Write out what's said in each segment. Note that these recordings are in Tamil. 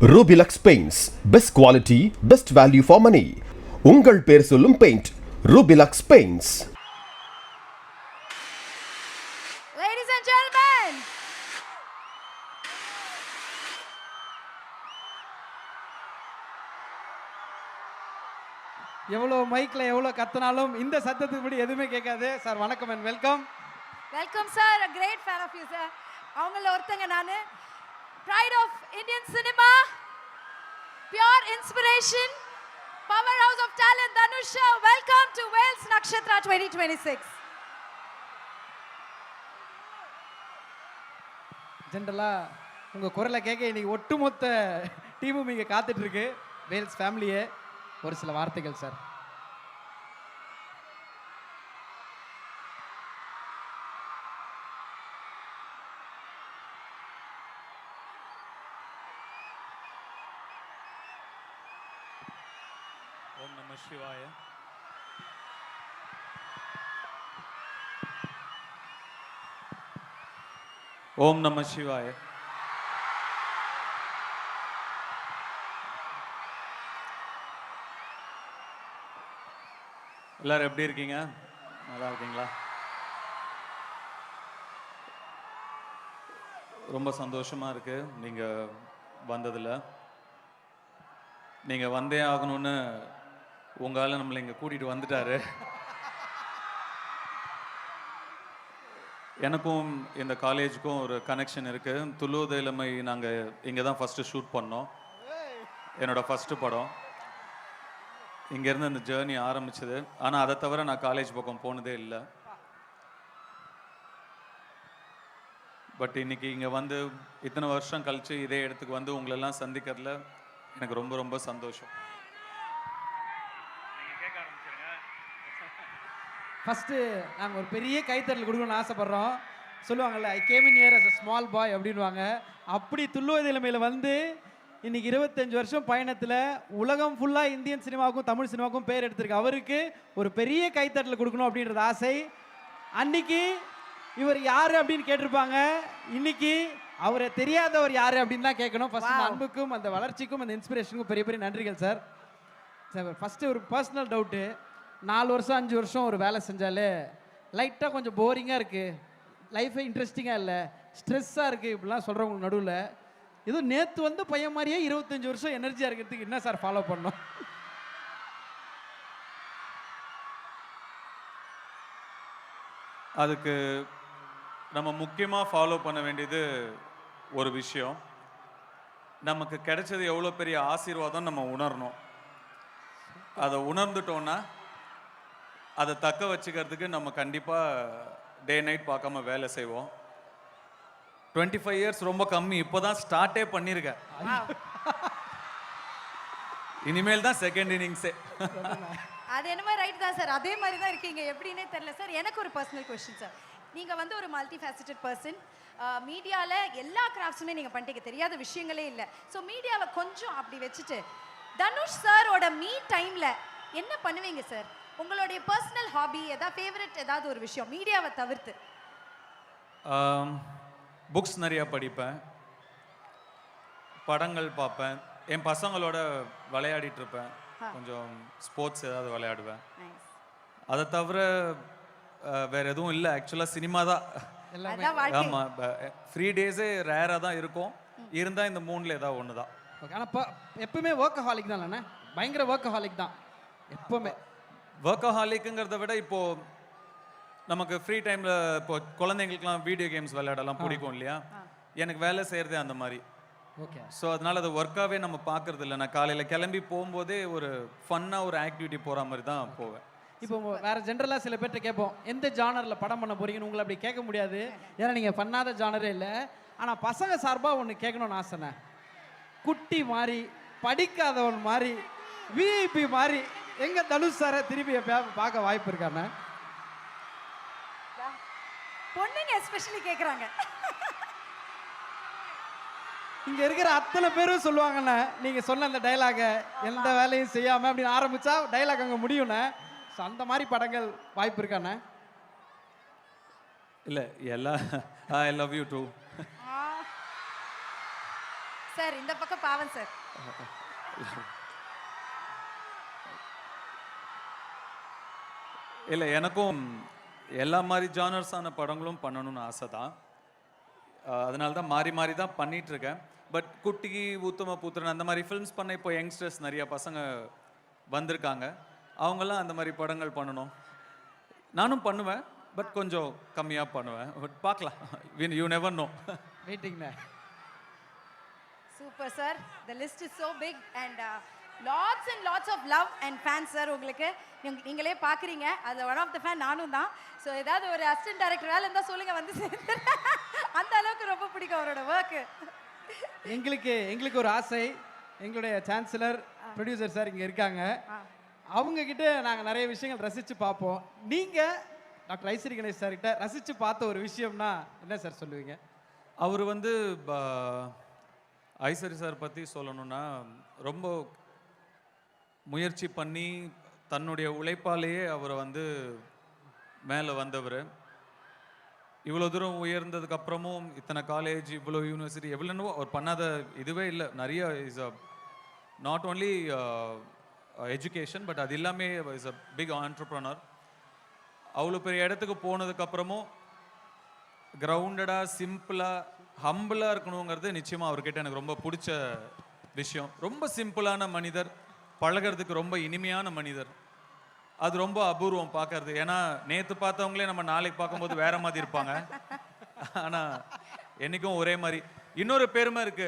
Rubilux Paints. Best quality, best value for money. உங்கள் பேர் சொல்லும் paint Rubilux Paints. Ladies and gentlemen, எவ்வளோ மைக்கில் எவ்வளோ கத்தினாலும் இந்த சத்தத்துக்கு முன்னாடி எதுவுமே கேட்காது. சார் வணக்கம் and welcome. welcome sir, a great fan of you sir. அவங்கள ஒருத்தங்க நானு pride of Indian cinema, pure inspiration, powerhouse of talent Dhanusha. Welcome to Wales Nakshatra 2026. ஜென்ரலாக உங்கள் குரலை கேட்க இன்னைக்கு ஒட்டுமொத்த டீமும் இங்கே காத்துட்ருக்கு. வேல்ஸ் ஃபேமிலியே ஒரு சில வார்த்தைகள் சார். ஓம் நம சிவாய. ஓம் நம சிவாய. எல்லாரும் எப்படி இருக்கீங்க? நல்லா இருக்கீங்களா? ரொம்ப சந்தோஷமா இருக்கு நீங்க வந்ததுல. நீங்க வந்தே ஆகணும்னு உங்களால நம்மளை இங்க கூட்டிட்டு வந்துட்டாரு. எனக்கும் இந்த காலேஜுக்கும் ஒரு கனெக்ஷன் இருக்கு. துளுவது இளமை நாங்கள் இங்கே தான் ஃபஸ்ட்டு ஷூட் பண்ணோம். என்னோட ஃபஸ்ட்டு படம் இங்கேருந்து இந்த ஜேர்னி ஆரம்பிச்சது. ஆனால் அதை தவிர நான் காலேஜ் பக்கம் போனதே இல்லை. பட் இன்னைக்கு இங்கே வந்து இத்தனை வருஷம் கழிச்சு இதே இடத்துக்கு வந்து உங்களெல்லாம் சந்திக்கிறதுல எனக்கு ரொம்ப ரொம்ப சந்தோஷம். ஃபஸ்ட்டு நாங்கள் ஒரு பெரிய கைத்தறல் கொடுக்கணும்னு ஆசைப்பட்றோம். சொல்லுவாங்கள்ல, I came in here as a small boy அப்படின்வாங்க. அப்படி துள்ளுவது இளமையில் வந்து இன்னைக்கு 25 வருஷம் பயணத்தில் உலகம் ஃபுல்லாக இந்தியன் சினிமாவுக்கும் தமிழ் சினிமாவுக்கும் பேர் எடுத்திருக்கு. அவருக்கு ஒரு பெரிய கைத்தட்டல் கொடுக்கணும் அப்படின்றது ஆசை. அன்னைக்கு இவர் யார் அப்படின்னு கேட்டிருப்பாங்க. இன்னைக்கு அவரை தெரியாதவர் யார் அப்படின்னு தான் கேட்கணும். ஃபஸ்ட் அன்புக்கும் அந்த வளர்ச்சிக்கும் அந்த இன்ஸ்பிரேஷனுக்கும் பெரிய பெரிய நன்றிகள் சார். சார் ஃபஸ்ட்டு ஒரு பர்சனல் டவுட்டு. 4 வருஷம் 5 வருஷம் ஒரு வேலை செஞ்சாலே லைட்டாக கொஞ்சம் போரிங்காக இருக்குது, லைஃபே இன்ட்ரெஸ்டிங்காக இல்லை, ஸ்ட்ரெஸ்ஸாக இருக்குது இப்படிலாம் சொல்கிறவங்களுக்கு நடுவில் எதுவும் நேற்று வந்து பையன் மாதிரியே 25 வருஷம் எனர்ஜியாக இருக்கிறதுக்கு என்ன சார் ஃபாலோ பண்ணோம்? அதுக்கு நம்ம முக்கியமாக ஃபாலோ பண்ண வேண்டியது ஒரு விஷயம். நமக்கு கிடைச்சது எவ்வளோ பெரிய ஆசீர்வாதம் நம்ம உணரணும். அதை உணர்ந்துட்டோன்னா அதை தக்க வச்சுக்கிறதுக்கு நம்ம கண்டிப்பாக டே நைட் பார்க்காம வேலை செய்வோம். 25 இயர்ஸ் ரொம்ப கம்மி, இப்போ தான் ஸ்டார்ட்டே பண்ணியிருக்கேன். இனிமேல் தான் செகண்ட் இன்னிங்ஸே. அது என்னமோ ரைட் தான் சார், அதே மாதிரி தான் இருக்கீங்க. எப்படின்னே தெரியல சார். எனக்கு ஒரு பர்சனல் கொஸ்டின் சார். நீங்கள் வந்து ஒரு மல்டி ஃபேசிட்டட் பர்சன். மீடியாவில் எல்லா கிராஃப்ட்ஸுமே நீங்கள் பண்ணிட்டீங்க, தெரியாத விஷயங்களே இல்லை. ஸோ மீடியாவை கொஞ்சம் அப்படி வச்சுட்டு தனுஷ் சாரோட மீ டைமில் என்ன பண்ணுவீங்க சார்? உங்களுடைய பர்சனல் ஹாபி ஏதாவது ஃபேவரட் ஏதாவது ஒரு விஷயம் மீடியாவை தவிர்த்து? புக்ஸ் நிறையா படிப்பேன், படங்கள் பார்ப்பேன், என் பசங்களோட விளையாடிட்டு இருப்பேன், கொஞ்சம் ஸ்போர்ட்ஸ் ஏதாவது விளையாடுவேன். அதை தவிர வேற எதுவும் இல்லை. ஆக்சுவலாக சினிமா தான். ஆமாம், ஃப்ரீ டேஸே ரேராக தான் இருக்கும். இருந்தால் இந்த 3ல் ஏதாவது ஒன்று தான். ஓகே. ஆனால் எப்பவுமே ஒர்க் ஹாலிக் தான் இல்லைண்ணே? பயங்கர ஒர்க் ஹாலிக் தான் எப்பவுமே. ஒர்க் ஹாலிக்குங்கிறத விட இப்போது நமக்கு ஃப்ரீ டைமில் இப்போ குழந்தைங்களுக்குலாம் வீடியோ கேம்ஸ் விளையாடலாம் பிடிக்கும் இல்லையா? எனக்கு வேலை செய்கிறதே அந்த மாதிரி. ஓகே. ஸோ அதனால் அது ஒர்க்காகவே நம்ம பார்க்குறது இல்லை. நான் காலையில் கிளம்பி போகும்போதே ஒரு ஃபன்னாக ஒரு ஆக்டிவிட்டி போகிற மாதிரி தான் போவேன். இப்போ வேறு ஜென்ரலாக சில பேர்கிட்ட கேட்போம், எந்த ஜானரில் படம் பண்ண போகிறீங்கன்னு. உங்களை அப்படி கேட்க முடியாது, ஏன்னா நீங்கள் பண்ணாத ஜானரே இல்லை. ஆனால் பசங்க சார்பாக ஒன்று கேட்கணும்னு ஆசைண்ணே. குட்டி மாதிரி, படிக்காதவன் மாதிரி, விஐபி மாதிரி எங்க தனுஷ் சாரை திருப்பி பார்க்க வாய்ப்பு இருக்காண்ணே? பொண்ணுங்க எஸ்பெஷலி கேட்குறாங்க. இங்கே இருக்கிற அத்தனை பேரும் சொல்லுவாங்கண்ணே, நீங்கள் சொன்ன அந்த டைலாகை எந்த வேலையும் செய்யாமல் அப்படின்னு ஆரம்பித்தா டைலாக் அங்கே முடியும்ண்ணே. ஸோ அந்த மாதிரி படங்கள் வாய்ப்பு இருக்காண்ணே? இல்லை, எல்லா I love you too. Sir இந்த பக்கம் பாவம் சார். இல்லை, எனக்கும் எல்லா மாதிரி ஜானர்ஸான படங்களும் பண்ணணும்னு ஆசை தான். அதனால தான் மாறி மாறி தான் பண்ணிகிட்ருக்கேன். பட் குட்டி, உத்தம புத்திரன் அந்த மாதிரி ஃபிலிம்ஸ் பண்ண இப்போ யங்ஸ்டர்ஸ் நிறையா பசங்க வந்திருக்காங்க. அவங்கெல்லாம் அந்த மாதிரி படங்கள் பண்ணணும். நானும் பண்ணுவேன், பட் கொஞ்சம் கம்மியாக பண்ணுவேன். பட் பார்க்கலாம், யூ நெவர் நோ. வெயிட்டிங்ண்ணே. Super sir. The list is so big and lots and lots of love and fans sir. உங்களுக்கு நீங்களே பார்க்குறீங்க, அது ஒன் ஆஃப் த ஃபேன் நானும் தான். ஸோ ஏதாவது ஒரு அசிஸ்டன்ட் டைரக்டர் வேலை இருந்தால் சொல்லுங்கள், வந்து சேர்ந்து. அந்த அளவுக்கு ரொம்ப பிடிக்கும் அவரோட ஒர்க்கு. எங்களுக்கு ஒரு ஆசை. எங்களுடைய சான்சலர் ப்ரொடியூசர் சார் இங்கே இருக்காங்க. அவங்க கிட்ட நாங்கள் நிறைய விஷயங்கள் ரசித்து பார்ப்போம். நீங்கள் டாக்டர் ஐஸ்வரி கணேஷ் சார் கிட்ட ரசித்து பார்த்த ஒரு விஷயம்னா என்ன சார் சொல்லுவீங்க? அவர் வந்து ஐஸ்வரி சார் பற்றி சொல்லணும்னா ரொம்ப முயற்சி பண்ணி தன்னுடைய உழைப்பாலேயே அவரை வந்து மேலே வந்தவர். இவ்வளோ தூரம் உயர்ந்ததுக்கு அப்புறமும் இத்தனை காலேஜ், இவ்வளோ யூனிவர்சிட்டி, எவ்வளோ அவர் பண்ணாத இதுவே இல்லை. நிறைய is a not only education, but அது எல்லாமே இஸ் அ பிக் ஆண்டர்ப்ரனர். அவ்வளோ பெரிய இடத்துக்கு போனதுக்கப்புறமும் கிரவுண்டடாக, சிம்பிளாக, ஹம்பிளாக இருக்கணுங்கிறது நிச்சயமாக அவர்கிட்ட எனக்கு ரொம்ப பிடிச்ச விஷயம். ரொம்ப சிம்பிளான மனிதர், பழகிறதுக்கு ரொம்ப இனிமையான மனிதர். அது ரொம்ப அபூர்வம் பார்க்கறது. ஏன்னா நேற்று பார்த்தவங்களே நம்ம நாளைக்கு பார்க்கும்போது வேற மாதிரி இருப்பாங்க. ஆனால் என்றைக்கும் ஒரே மாதிரி. இன்னொரு பெருமை இருக்கு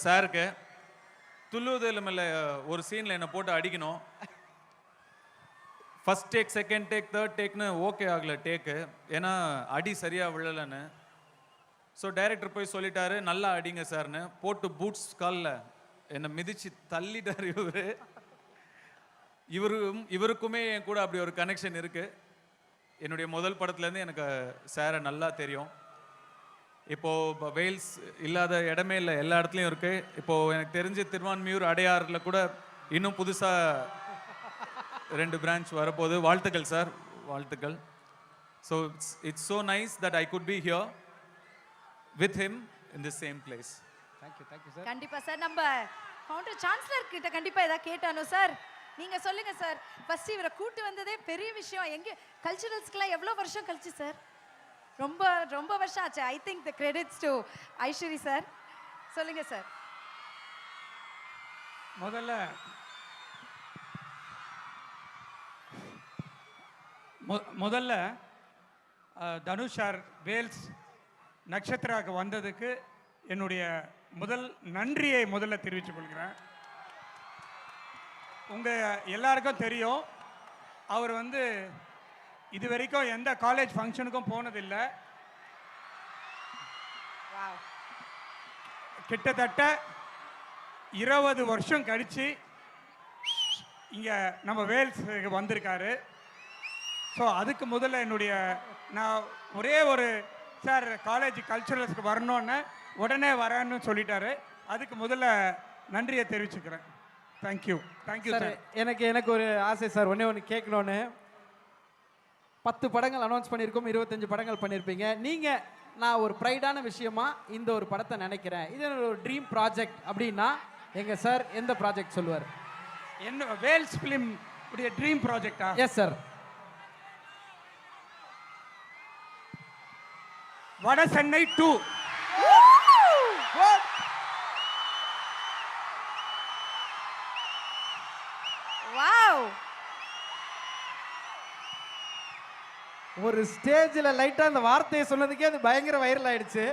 சாருக்கு. துள்ளுவதில் மேலே ஒரு சீனில் என்னை போட்டு அடிக்கணும். First take, second take, third டேக்னு ஓகே ஆகலை டேக்கு, ஏன்னா அடி சரியாக விழலைன்னு. ஸோ டைரக்டர் போய் சொல்லிட்டாரு, நல்லா அடிங்க சார்னு. போட்டு பூட்ஸ் காலில் என்னை மிதிச்சு தள்ளிட்டார் இவருக்குமே என் கூட அப்படி ஒரு கனெக்ஷன் இருக்கு. என்னுடைய முதல் படத்துலேருந்து எனக்கு சாரை நல்லா தெரியும். இப்போது வெயில்ஸ் இல்லாத இடமே இல்லை, எல்லா இடத்துலையும் இருக்குது. இப்போது எனக்கு தெரிஞ்சு திருவான்மியூர், அடையாறில் கூட இன்னும் புதுசாக 2 பிரான்ச் வரப்போகுது. வாழ்த்துக்கள் சார், வாழ்த்துக்கள். So it's so nice that I could be here with him in the same place. Thank you sir. கண்டிப்பாக சார். நம்ம கவுண்டர் சான்சலர் கிட்ட கண்டிப்பாக ஏதாவது கேட்டானோ சார்? நீங்கள் சொல்லுங்கள் சார். ஃபர்ஸ்ட் இவரை கூட்டு வந்ததே பெரிய விஷயம். எங்கே கல்ச்சுரல்ஸ்க்குலாம் எவ்வளோ வருஷம் கழிச்சு சார்? ரொம்ப ரொம்ப வருஷம் ஆச்சு. I think the credits to Ishari sir. சொல்லுங்கள் சார். முதல்ல தனுஷ் சார் வேல்ஸ் நட்சத்திராவுக்கு வந்ததுக்கு என்னுடைய முதல் நன்றியை முதல்ல தெரிவித்துக் கொள்கிறேன். உங்கள் எல்லாருக்கும் தெரியும், அவர் வந்து இது வரைக்கும் எந்த காலேஜ் ஃபங்க்ஷனுக்கும் போனதில்லை. கிட்டத்தட்ட 20 வருஷம் கழித்து இங்கே நம்ம வேல்ஸுக்கு வந்திருக்காரு. ஸோ அதுக்கு முதல்ல நான் ஒரே ஒரு சார் காலேஜ் கல்ச்சுரல்ஸ்க்கு வரணுன்னு உடனே வரேன்னு சொல்லிட்டாரு. அதுக்கு முதல்ல நன்றியை தெரிவிச்சுக்கிறேன். Thank you sir. எனக்கு ஒரு ஆசை சார், ஒன்று கேட்கணுன்னு. 10 படங்கள் அனௌன்ஸ் பண்ணியிருக்கோம், 25 படங்கள் பண்ணியிருப்பீங்க. நீங்கள் நான் ஒரு ப்ரைடான விஷயமா இந்த ஒரு படத்தை நினைக்கிறேன், இது ஒரு ட்ரீம் ப்ராஜெக்ட் அப்படின்னா எங்க சார் எந்த ப்ராஜெக்ட் சொல்லுவார்? என்ன வேல்ஸ் ஃபிலிம் உடைய ட்ரீம் ப்ராஜெக்டா? Yes sir. Vada Chennai 2. Wow. ஒரு ஸ்டேஜில் லைட்டாக அந்த வார்த்தையை சொன்னதுக்கே அது பயங்கர வைரல் ஆயிடுச்சு.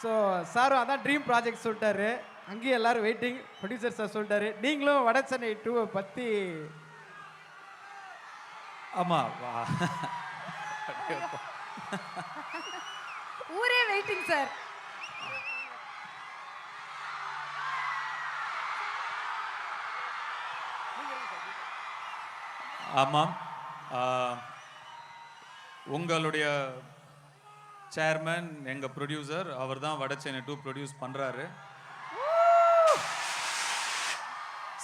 ஸோ சாரும் அதான் ட்ரீம் ப்ராஜெக்ட் சொல்லிட்டாரு. அங்கேயும் எல்லாரும் வெயிட்டிங். ப்ரொடியூசர் சார் சொல்லிட்டாரு, நீங்களும் வட சென்னை 2 பற்றி. ஆமாம், ஊரே வெயிட்டிங் சார். ஆமாம், உங்களுடைய சேர்மன், எங்கள் ப்ரொடியூசர், அவர் தான் வட சென்னை 2 ப்ரொடியூஸ் பண்ணுறாரு.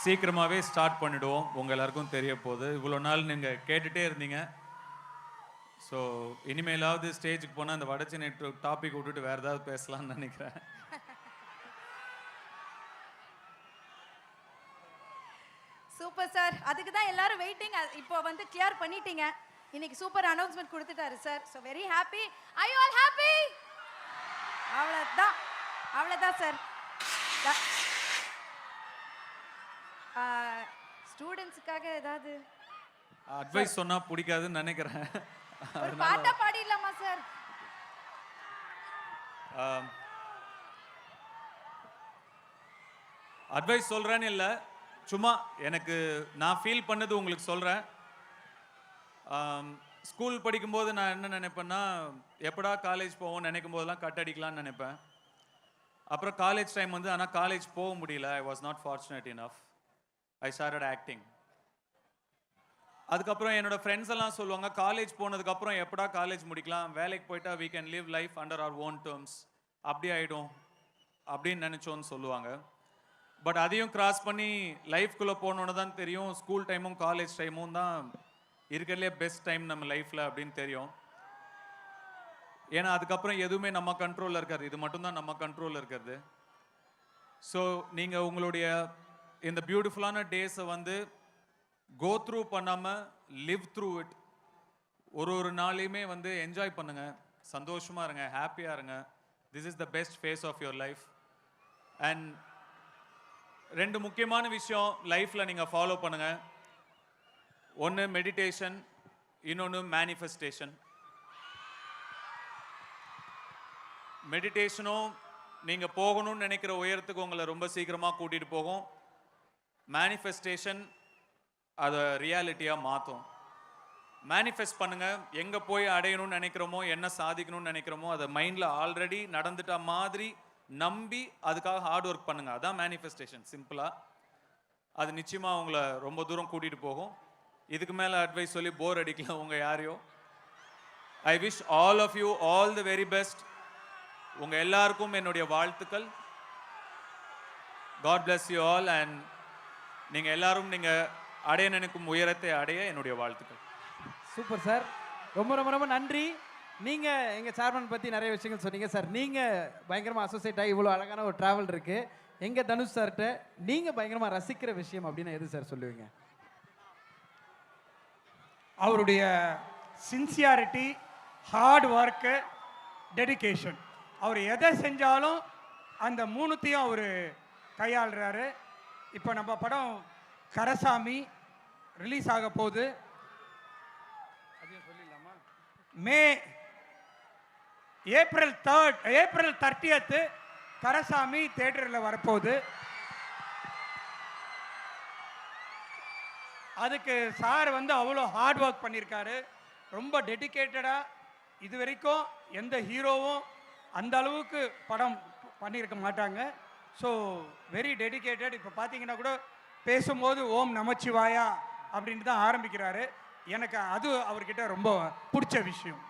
சீக்கிரமாகவே ஸ்டார்ட் பண்ணிவிடுவோம். உங்கள் எல்லாருக்கும் தெரிய போகுது. இவ்வளோ நாள் நீங்கள் கேட்டுகிட்டே இருந்தீங்க. ஸோ இனிமேலாவது ஸ்டேஜுக்கு போனால் அந்த வட சென்னை டாபிக் விட்டுட்டு வேறு ஏதாவது பேசலாம்னு நினைக்கிறேன். Super sir. அதுக்கு தான் எல்லாரும் வெயிட்டிங். இப்போ வந்து கிளியர் பண்ணிட்டீங்க. இன்னைக்கு சூப்பர் அனௌன்ஸ்மெண்ட் கொடுத்துட்டாரு sir. So very happy. I you all happy? அவ்வளோதான், அவ்வளோதான் சார். ஸ்டூடெண்ட்ஸுக்காக ஏதாவது அட்வைஸ் சொன்னா பிடிக்காதுன்னு நினைக்கிறேன். ஒரு பாட்டா பாடிடலாமா சார்? அட்வைஸ் சொல்றேன்னு இல்லை, சும்மா எனக்கு நான் ஃபீல் பண்ணது உங்களுக்கு சொல்கிறேன். ஸ்கூல் படிக்கும்போது நான் என்ன நினைப்பேன்னா, எப்படா காலேஜ் போவோம்னு நினைக்கும் போதெல்லாம் கட் அடிக்கலாம்னு நினைப்பேன். அப்புறம் காலேஜ் டைம் வந்து, ஆனால் காலேஜ் போக முடியல. I was not fortunate enough. I started acting. அதுக்கப்புறம் என்னோட ஃப்ரெண்ட்ஸ் எல்லாம் சொல்லுவாங்க, காலேஜ் போனதுக்கப்புறம் எப்படா காலேஜ் முடிக்கலாம், வேலைக்கு போயிட்டா we can live life under our own terms, அப்படி ஆகிடும் அப்படின்னு நினச்சோன்னு சொல்லுவாங்க. பட் அதையும் கிராஸ் பண்ணி லைஃப்குள்ளே போனோன்னு தான் தெரியும், ஸ்கூல் டைமும் காலேஜ் டைமும் தான் இருக்கிறதுலே பெஸ்ட் டைம் நம்ம லைஃப்பில் அப்படின்னு தெரியும். ஏன்னா அதுக்கப்புறம் எதுவுமே நம்ம கண்ட்ரோலில் இருக்காது, இது மட்டும்தான் நம்ம கண்ட்ரோலில் இருக்கிறது. ஸோ நீங்கள் உங்களுடைய இந்த பியூட்டிஃபுல்லான டேஸை வந்து கோ த்ரூ பண்ணாமல் லிவ் த்ரூ இட். ஒரு நாளையுமே வந்து என்ஜாய் பண்ணுங்கள், சந்தோஷமாக இருங்க, ஹாப்பியாக இருங்க. This is the best phase of your life. And ரெண்டு முக்கியமான விஷயம் லைஃப்பில் நீங்கள் ஃபாலோ பண்ணுங்கள். ஒன்று மெடிடேஷன், இன்னொன்று மேனிஃபெஸ்டேஷன். மெடிடேஷனும் நீங்கள் போகணும்னு நினைக்கிற உயரத்துக்கு உங்களை ரொம்ப சீக்கிரமாக கூட்டிகிட்டு போகும். மேனிஃபெஸ்டேஷன் அதை ரியாலிட்டியாக மாற்றும். மேனிஃபெஸ்ட் பண்ணுங்கள், எங்கே போய் அடையணும்னு நினைக்கிறோமோ, என்ன சாதிக்கணும்னு நினைக்கிறோமோ அதை மைண்டில் ஆல்ரெடி நடந்துட்ட மாதிரி நம்பி அதுக்காக ஹார்ட் ஒர்க் பண்ணுங்கள். அதான் மேனிஃபெஸ்டேஷன் சிம்பிளாக. அது நிச்சயமாக உங்களை ரொம்ப தூரம் கூட்டிகிட்டு போகும். இதுக்கு மேலே அட்வைஸ் சொல்லி போர் அடிக்கலாம் உங்கள் யாரையோ. I wish all of you all the very best. உங்கள் எல்லாருக்கும் என்னுடைய வாழ்த்துக்கள். God bless you all. And நீங்கள் எல்லாரும் நீங்கள் அடைய நினைக்கும் உயரத்தை அடைய என்னுடைய வாழ்த்துக்கள். சூப்பர் சார், ரொம்ப ரொம்ப ரொம்ப நன்றி. நீங்கள் எங்கள் சேர்மன் பற்றி நிறைய விஷயங்கள் சொன்னீங்க சார். நீங்கள் பயங்கரமாக அசோசியேட் ஆகி இவ்வளோ அழகான ஒரு ட்ராவல் இருக்குது. எங்கள் தனுஷ் சார்கிட்ட நீங்கள் பயங்கரமாக ரசிக்கிற விஷயம் அப்படின்னு எது சார் சொல்லுவீங்க? அவருடைய சின்சியாரிட்டி, ஹார்ட் ஒர்க்கு, டெடிகேஷன். அவர் எதை செஞ்சாலும் அந்த மூணுத்தையும் அவர் கையாளுறாரு. இப்போ நம்ம படம் கரசாமி ரிலீஸ் ஆக போகுது. ஏப்ரல் 30 கரசாமி தியேட்டரில் வரப்போகுது. அதுக்கு சார் வந்து அவ்வளோ ஹார்ட் ஒர்க் பண்ணியிருக்காரு, ரொம்ப டெடிக்கேட்டடாக. இது வரைக்கும் எந்த ஹீரோவும் அந்த அளவுக்கு படம் பண்ணியிருக்க மாட்டாங்க. So very dedicated. இப்போ பார்த்தீங்கன்னா கூட பேசும்போது ஓம் நமச்சிவாயா அப்படின்ட்டு தான் ஆரம்பிக்கிறாரு. எனக்கு அது அவர்கிட்ட ரொம்ப பிடிச்ச விஷயம்.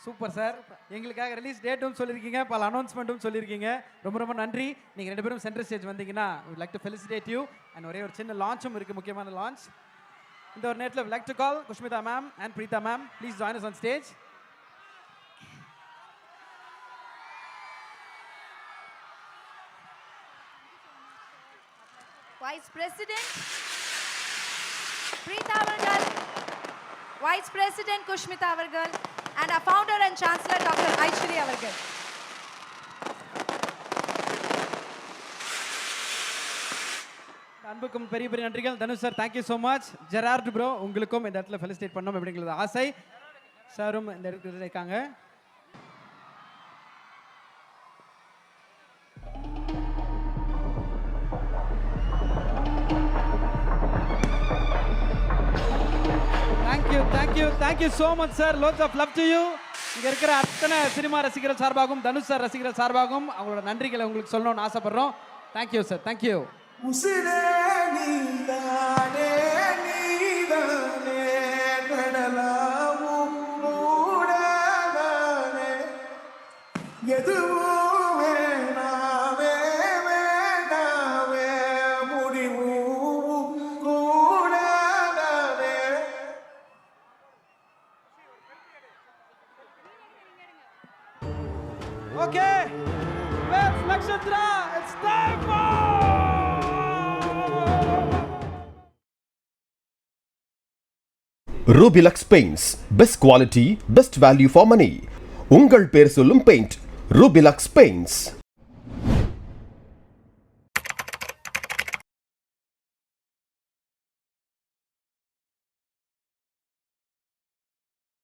சூப்பர் சார், எங்களுக்காக ரிலீஸ் டேட்டும் சொல்லியிருக்கீங்க, பல அனௌன்ஸ்மெண்ட்டும் சொல்லியிருக்கீங்க. ரொம்ப ரொம்ப நன்றி. நீங்கள் ரெண்டு பேரும் சென்டர் ஸ்டேஜ் வந்தீங்கன்னா would like to felicitate you. And ஒரே ஒரு சின்ன லான்ச்சும் இருக்குது, முக்கியமான லான்ச். இந்த ஒரு நேரத்தில் would like to call Kushmita ma'am and Preetha ma'am. Please join us on stage. Vice President Preetha Avargal, Vice President Kushmita Avargal, and our founder and Chancellor Dr. Aishwarya Avargal. அன்புக்கும் பெரிய பெரிய நன்றிகள். Dhanush sir, thank you so much. Gerard bro, உங்களுக்கும் இந்த இடத்துல ஃபெலிசிட்டேட் பண்ணோம் அப்படிங்கிறது ஆசை. சாரும் இந்த இடத்துல இருக்காங்க. Thank you so much sir. Lots of love to you. இங்க இருக்கிற அத்தனை சினிமா ரசிகர்கள் சார்பாகவும் தனுஷ் சார் ரசிகர்கள் சார்பாகவும் அவங்களோட நன்றிகளை உங்களுக்கு சொல்லணும்னு ஆசைப்படுறோம். Thank you sir. Thank you. உசிரே நீதானே நீதானே கடலாவும் மூடாதானே எதுவும் வேணாவே வேண்டாவே முடிவும் கூடாதானே. Okay. Let's Nakshatra. It's time for Rubylux paints, best quality, best value for money. உங்கள் பேர் சொல்லும் பெயிண்ட் ரூபிலக்ஸ் பெயிண்ட்ஸ்.